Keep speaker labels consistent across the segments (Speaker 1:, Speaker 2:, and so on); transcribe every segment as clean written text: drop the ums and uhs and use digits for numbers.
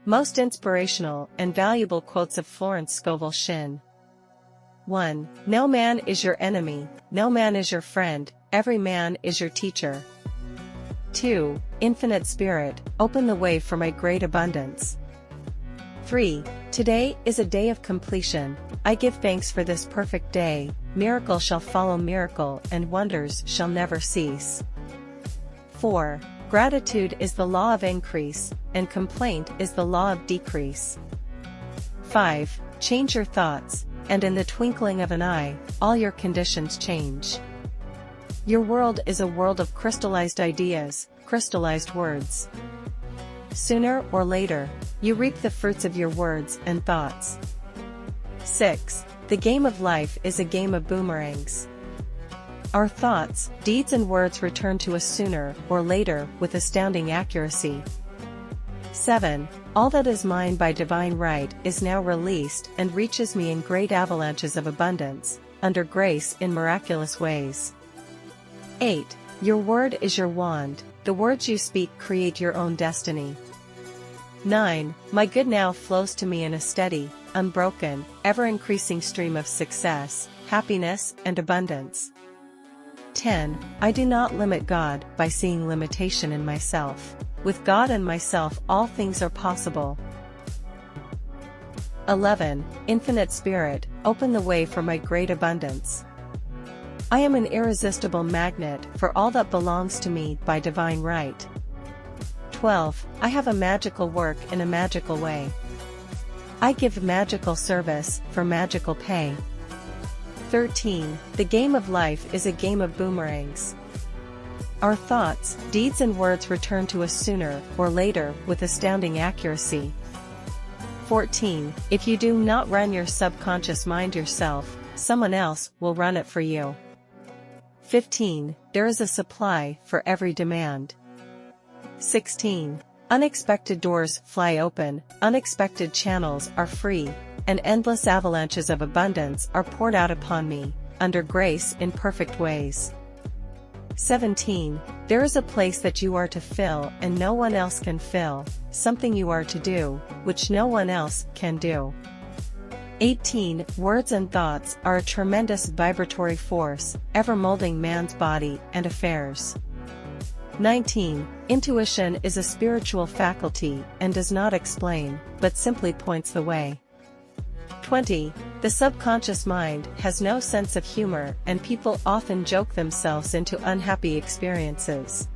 Speaker 1: Most inspirational and valuable quotes of Florence Scovel Shinn. 1. No man is your enemy, no man is your friend, every man is your teacher. 2. Infinite Spirit, open the way for my great abundance. 3. Today is a day of completion, I give thanks for this perfect day, miracle shall follow miracle and wonders shall never cease. 4. Gratitude is the law of increase, and complaint is the law of decrease. 5. Change your thoughts, and in the twinkling of an eye, all your conditions change. Your world is a world of crystallized ideas, crystallized words. Sooner or later, you reap the fruits of your words and thoughts. 6. The game of life is a game of boomerangs. Our thoughts, deeds and words return to us sooner or later with astounding accuracy. 7. All that is mine by divine right is now released and reaches me in great avalanches of abundance, under grace in miraculous ways. 8. Your word is your wand, the words you speak create your own destiny. 9. My good now flows to me in a steady, unbroken, ever-increasing stream of success, happiness, and abundance. 10. I do not limit God by seeing limitation in myself. With God and myself all things are possible. 11. Infinite Spirit, open the way for my great abundance. I am an irresistible magnet for all that belongs to me by divine right. 12. I have a magical work in a magical way. I give magical service for magical pay. 13. The game of life is a game of boomerangs. Our thoughts, deeds and words return to us sooner or later with astounding accuracy. 14. If you do not run your subconscious mind yourself, someone else will run it for you. 15. There is a supply for every demand. 16. Unexpected doors fly open, unexpected channels are free, and endless avalanches of abundance are poured out upon me, under grace in perfect ways. 17. There is a place that you are to fill and no one else can fill, something you are to do, which no one else can do. 18. Words and thoughts are a tremendous vibratory force, ever molding man's body and affairs. 19. Intuition is a spiritual faculty and does not explain, but simply points the way. 20. The subconscious mind has no sense of humor and people often joke themselves into unhappy experiences.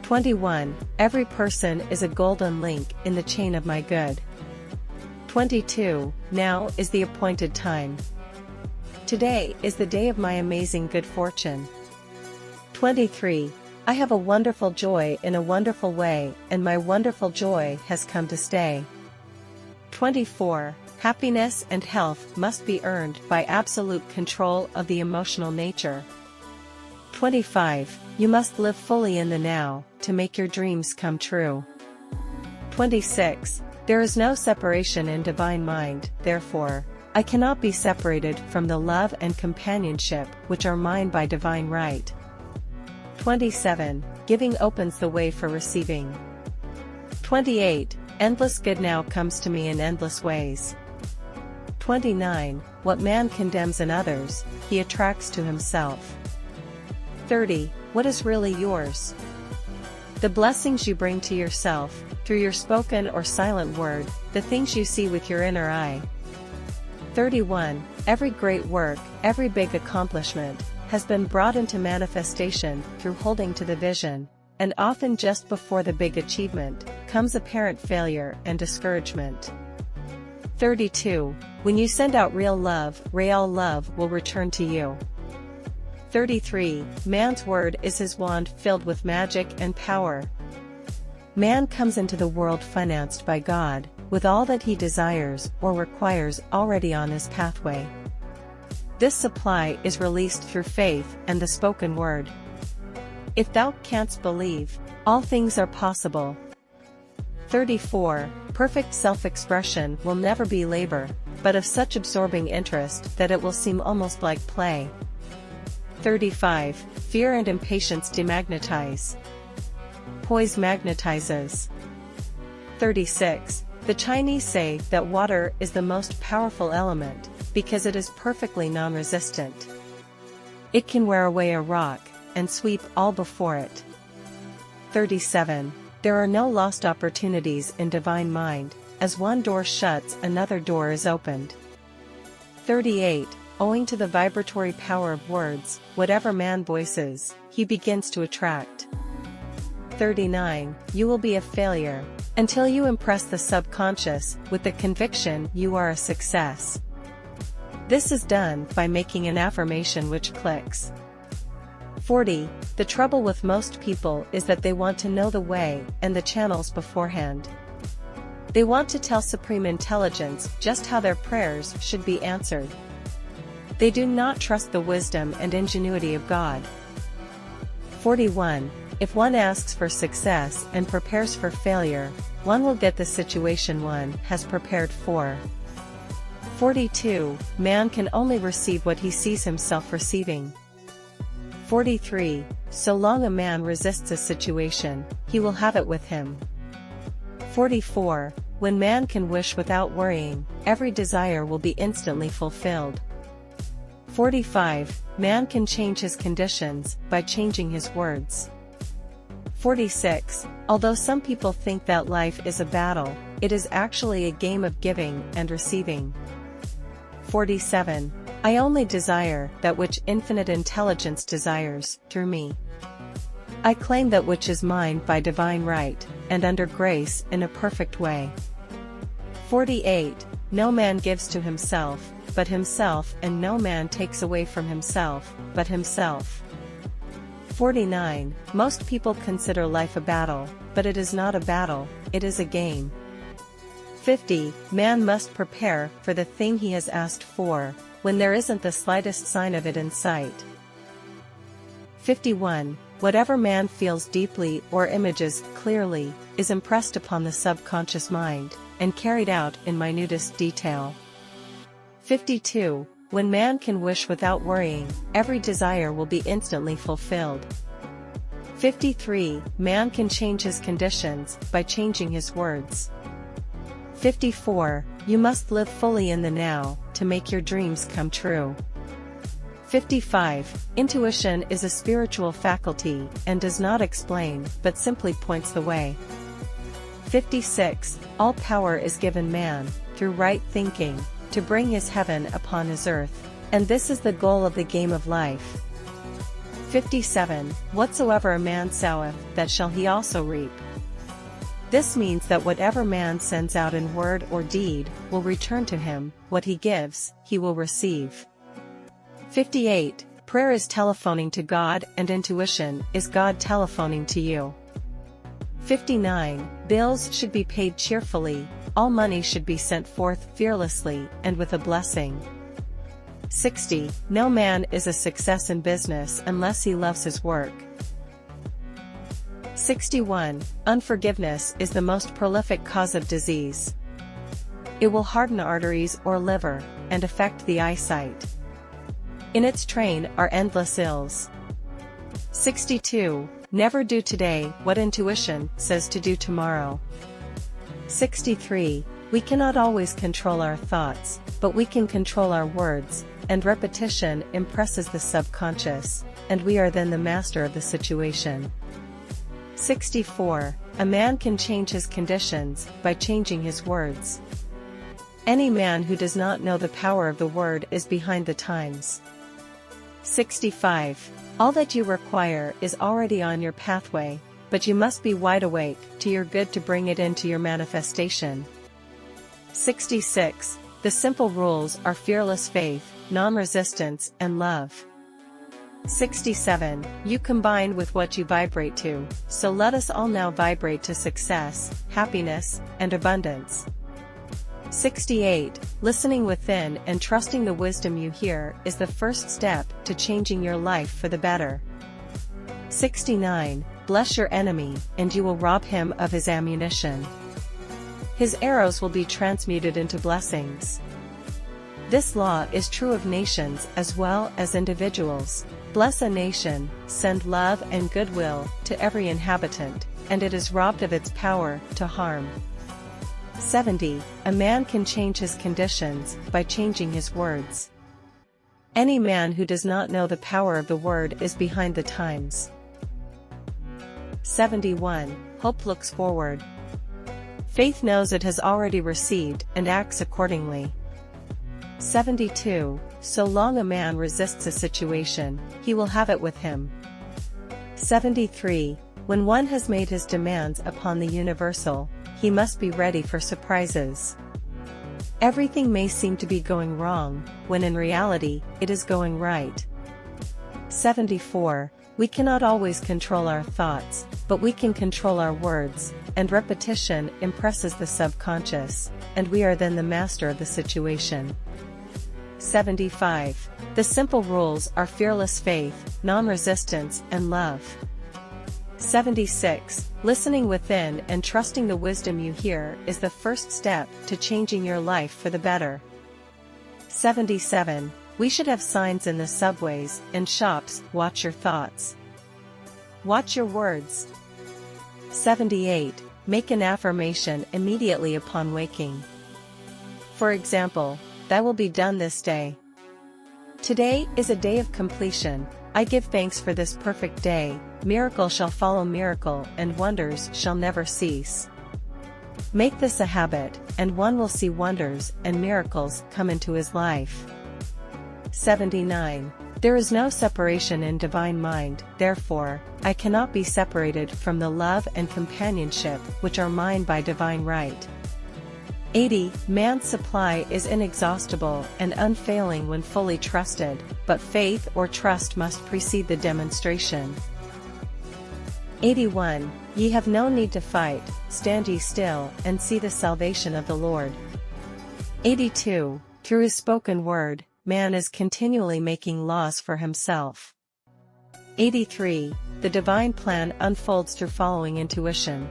Speaker 1: 21. Every person is a golden link in the chain of my good. 22. Now is the appointed time. Today is the day of my amazing good fortune. 23. I have a wonderful joy in a wonderful way and my wonderful joy has come to stay. 24. Happiness and health must be earned by absolute control of the emotional nature. 25. You must live fully in the now, to make your dreams come true. 26. There is no separation in divine mind, therefore, I cannot be separated from the love and companionship which are mine by divine right. 27. Giving opens the way for receiving. 28. Endless good now comes to me in endless ways. 29. What man condemns in others, he attracts to himself. 30. What is really yours? The blessings you bring to yourself, through your spoken or silent word, the things you see with your inner eye. 31. Every great work, every big accomplishment, has been brought into manifestation through holding to the vision, and often just before the big achievement, comes apparent failure and discouragement. 32. When you send out real love will return to you. 33. Man's word is his wand filled with magic and power. Man comes into the world financed by God, with all that he desires or requires already on his pathway. This supply is released through faith and the spoken word. If thou canst believe, all things are possible. 34. Perfect self-expression will never be labor, but of such absorbing interest that it will seem almost like play. 35. Fear and impatience demagnetize. Poise magnetizes. 36. The Chinese say that water is the most powerful element, because it is perfectly non-resistant. It can wear away a rock, and sweep all before it. 37. There are no lost opportunities in divine mind, as one door shuts another door is opened. 38. Owing to the vibratory power of words, whatever man voices, he begins to attract. 39. You will be a failure until you impress the subconscious with the conviction you are a success. This is done by making an affirmation which clicks. 40. The trouble with most people is that they want to know the way and the channels beforehand. They want to tell Supreme Intelligence just how their prayers should be answered. They do not trust the wisdom and ingenuity of God. 41. If one asks for success and prepares for failure, one will get the situation one has prepared for. 42. Man can only receive what he sees himself receiving. 43. So long a man resists a situation, he will have it with him. 44. When man can wish without worrying, every desire will be instantly fulfilled. 45. Man can change his conditions by changing his words. 46. Although some people think that life is a battle, it is actually a game of giving and receiving. 47. I only desire that which infinite intelligence desires, through me. I claim that which is mine by divine right, and under grace in a perfect way. 48. No man gives to himself, but himself, and no man takes away from himself, but himself. 49. Most people consider life a battle, but it is not a battle, it is a game. 50. Man must prepare for the thing he has asked for, when there isn't the slightest sign of it in sight. 51. Whatever man feels deeply or images clearly, is impressed upon the subconscious mind, and carried out in minutest detail. 52. When man can wish without worrying, every desire will be instantly fulfilled. 53. Man can change his conditions by changing his words. 54. You must live fully in the now, to make your dreams come true. 55. Intuition is a spiritual faculty, and does not explain, but simply points the way. 56. All power is given man, through right thinking, to bring his heaven upon his earth, and this is the goal of the game of life. 57. Whatsoever a man soweth, that shall he also reap. This means that whatever man sends out in word or deed, will return to him, what he gives, he will receive. 58. Prayer is telephoning to God, and intuition is God telephoning to you. 59. Bills should be paid cheerfully, all money should be sent forth fearlessly, and with a blessing. 60. No man is a success in business unless he loves his work. 61. Unforgiveness is the most prolific cause of disease. It will harden arteries or liver, and affect the eyesight. In its train are endless ills. 62. Never do today what intuition says to do tomorrow. 63. We cannot always control our thoughts, but we can control our words, and repetition impresses the subconscious, and we are then the master of the situation. 64. A man can change his conditions by changing his words. Any man who does not know the power of the word is behind the times. 65. All that you require is already on your pathway, but you must be wide awake to your good to bring it into your manifestation. 66. The simple rules are fearless faith, non-resistance, and love. 67. You combine with what you vibrate to, so let us all now vibrate to success, happiness, and abundance. 68. Listening within and trusting the wisdom you hear is the first step to changing your life for the better. 69. Bless your enemy, and you will rob him of his ammunition. His arrows will be transmuted into blessings. This law is true of nations as well as individuals. Bless a nation, send love and goodwill to every inhabitant, and it is robbed of its power to harm. 70. A man can change his conditions by changing his words. Any man who does not know the power of the word is behind the times. 71. Hope looks forward. Faith knows it has already received and acts accordingly. 72. So long a man resists a situation, he will have it with him. 73. When one has made his demands upon the universal, he must be ready for surprises. Everything may seem to be going wrong, when in reality, it is going right. 74. We cannot always control our thoughts, but we can control our words, and repetition impresses the subconscious, and we are then the master of the situation. 75. The simple rules are fearless faith, non-resistance, and love. 76. Listening within and trusting the wisdom you hear is the first step to changing your life for the better. 77. We should have signs in the subways and shops, watch your thoughts. Watch your words. 78. Make an affirmation immediately upon waking. For example, that will be done this day. Today is a day of completion. I give thanks for this perfect day. Miracle shall follow miracle and wonders shall never cease. Make this a habit, and one will see wonders and miracles come into his life. 79. There is no separation in divine mind, therefore, I cannot be separated from the love and companionship which are mine by divine right. 80. Man's supply is inexhaustible and unfailing when fully trusted, but faith or trust must precede the demonstration. 81. Ye have no need to fight, stand ye still, and see the salvation of the Lord. 82. Through his spoken word, man is continually making laws for himself. 83. The divine plan unfolds through following intuition.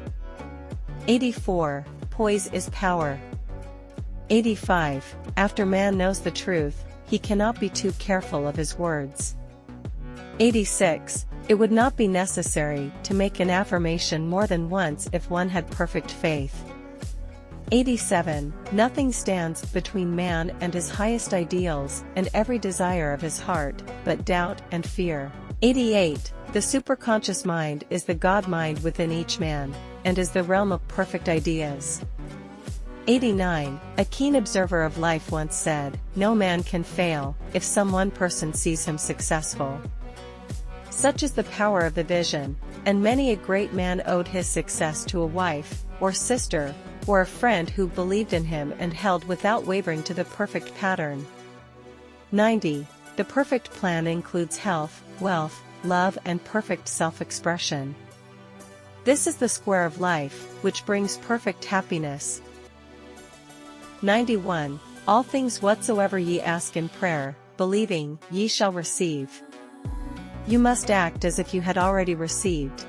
Speaker 1: 84. Poise is power. 85. After man knows the truth, he cannot be too careful of his words. 86. It would not be necessary to make an affirmation more than once if one had perfect faith. 87. Nothing stands between man and his highest ideals and every desire of his heart, but doubt and fear. 88. The superconscious mind is the God mind within each man, and is the realm of perfect ideas. 89. A keen observer of life once said, no man can fail, if some one person sees him successful. Such is the power of the vision, and many a great man owed his success to a wife, or sister, or a friend who believed in him and held without wavering to the perfect pattern. 90. The perfect plan includes health, wealth, love and perfect self-expression. This is the square of life, which brings perfect happiness. 91. All things whatsoever ye ask in prayer, believing, ye shall receive. You must act as if you had already received.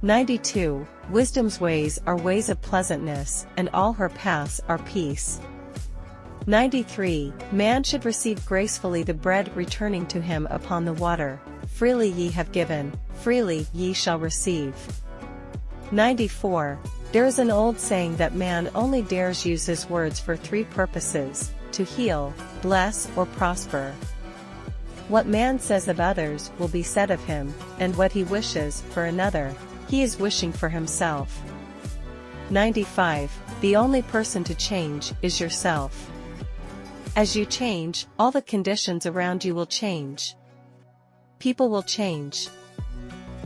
Speaker 1: 92. Wisdom's ways are ways of pleasantness, and all her paths are peace. 93. Man should receive gracefully the bread returning to him upon the water. Freely ye have given, freely ye shall receive. 94. There is an old saying that man only dares use his words for three purposes: to heal, bless, or prosper. What man says of others will be said of him, and what he wishes for another, he is wishing for himself. 95. The only person to change is yourself. As you change, all the conditions around you will change. People will change.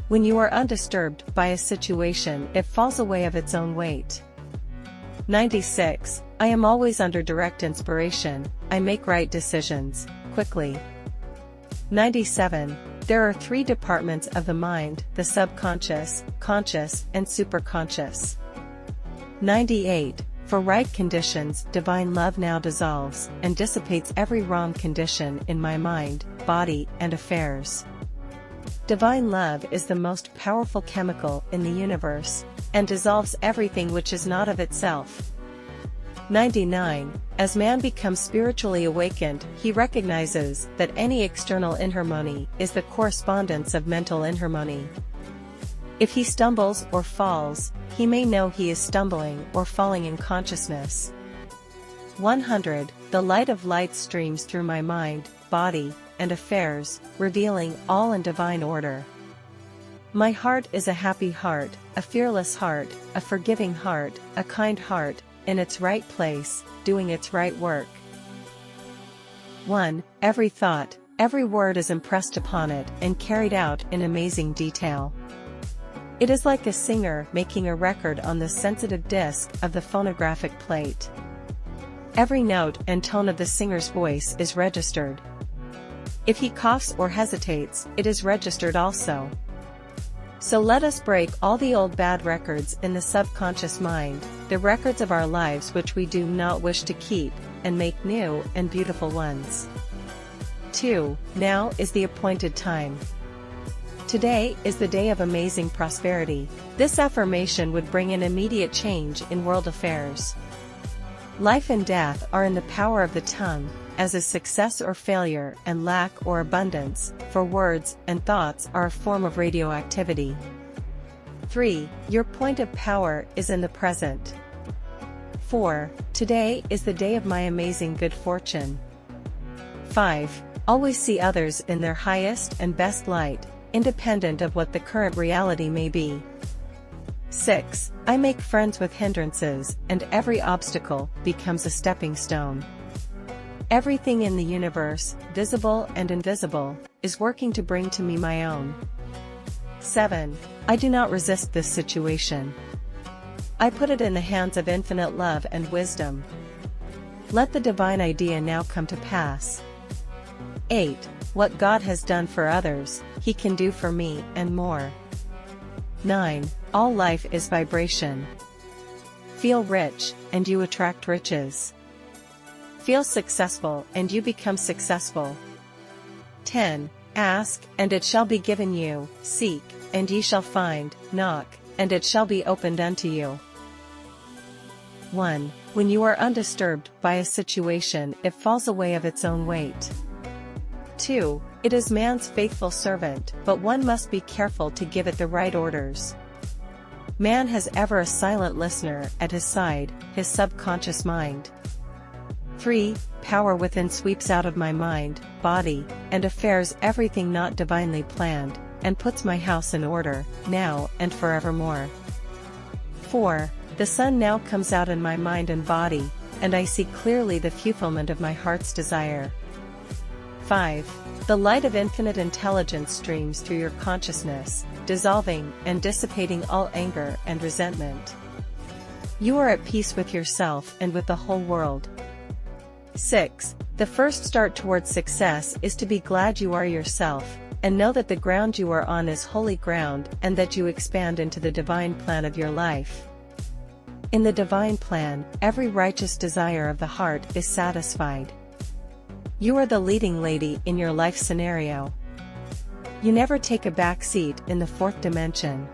Speaker 1: When you are undisturbed by a situation, it falls away of its own weight. 96. I am always under direct inspiration, I make right decisions, quickly. 97. There are three departments of the mind: the subconscious, conscious, and superconscious. 98. For right conditions, divine love now dissolves and dissipates every wrong condition in my mind, body, and affairs. Divine love is the most powerful chemical in the universe, and dissolves everything which is not of itself. 99. As man becomes spiritually awakened, he recognizes that any external inharmony is the correspondence of mental inharmony. If he stumbles or falls, he may know he is stumbling or falling in consciousness. 100. The light of light streams through my mind, body, and affairs, revealing all in divine order. My heart is a happy heart, a fearless heart, a forgiving heart, a kind heart, in its right place, doing its right work. 1. Every thought, every word is impressed upon it and carried out in amazing detail. It is like a singer making a record on the sensitive disc of the phonographic plate. Every note and tone of the singer's voice is registered. If he coughs or hesitates, it is registered also. So let us break all the old bad records in the subconscious mind, the records of our lives which we do not wish to keep, and make new and beautiful ones. 2. Now is the appointed time. Today is the day of amazing prosperity. This affirmation would bring an immediate change in world affairs. Life and death are in the power of the tongue, as is success or failure and lack or abundance, for words and thoughts are a form of radioactivity. 3. Your point of power is in the present. 4. Today is the day of my amazing good fortune. 5. Always see others in their highest and best light, independent of what the current reality may be. 6. I make friends with hindrances, and every obstacle becomes a stepping stone. Everything in the universe, visible and invisible, is working to bring to me my own. 7. I do not resist this situation. I put it in the hands of infinite love and wisdom. Let the divine idea now come to pass. 8. What God has done for others, He can do for me and more. 9. All life is vibration. Feel rich, and you attract riches. Feel successful, and you become successful. 10. Ask, and it shall be given you, seek, and ye shall find, knock, and it shall be opened unto you. 1. When you are undisturbed by a situation, it falls away of its own weight. 2. It is man's faithful servant, but one must be careful to give it the right orders. Man has ever a silent listener at his side, his subconscious mind. 3. Power within sweeps out of my mind, body, and affairs everything not divinely planned, and puts my house in order, now and forevermore. 4. The sun now comes out in my mind and body, and I see clearly the fulfillment of my heart's desire. 5. The light of infinite intelligence streams through your consciousness, dissolving and dissipating all anger and resentment. You are at peace with yourself and with the whole world. 6. The first start towards success is to be glad you are yourself, and know that the ground you are on is holy ground and that you expand into the divine plan of your life. In the divine plan, every righteous desire of the heart is satisfied. You are the leading lady in your life scenario. You never take a back seat in the fourth dimension.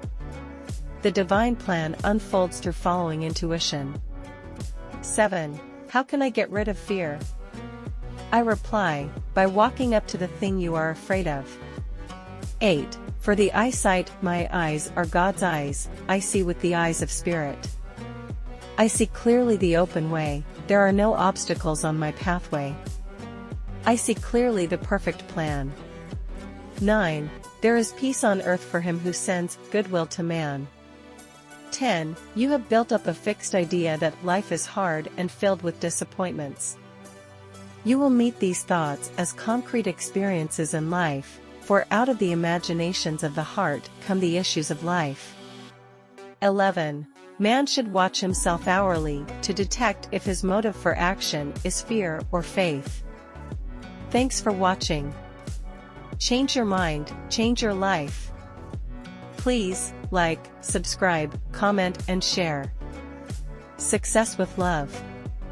Speaker 1: The divine plan unfolds through following intuition. 7. How can I get rid of fear? I reply, by walking up to the thing you are afraid of. 8. For the eyesight, my eyes are God's eyes, I see with the eyes of spirit. I see clearly the open way, there are no obstacles on my pathway. I see clearly the perfect plan. 9. There is peace on earth for him who sends goodwill to man. 10. You have built up a fixed idea that life is hard and filled with disappointments. You will meet these thoughts as concrete experiences in life, for out of the imaginations of the heart come the issues of life. 11. Man should watch himself hourly to detect if his motive for action is fear or faith. Thanks for watching. Change your mind, change your life. Please, like, subscribe, comment and share. Success with love.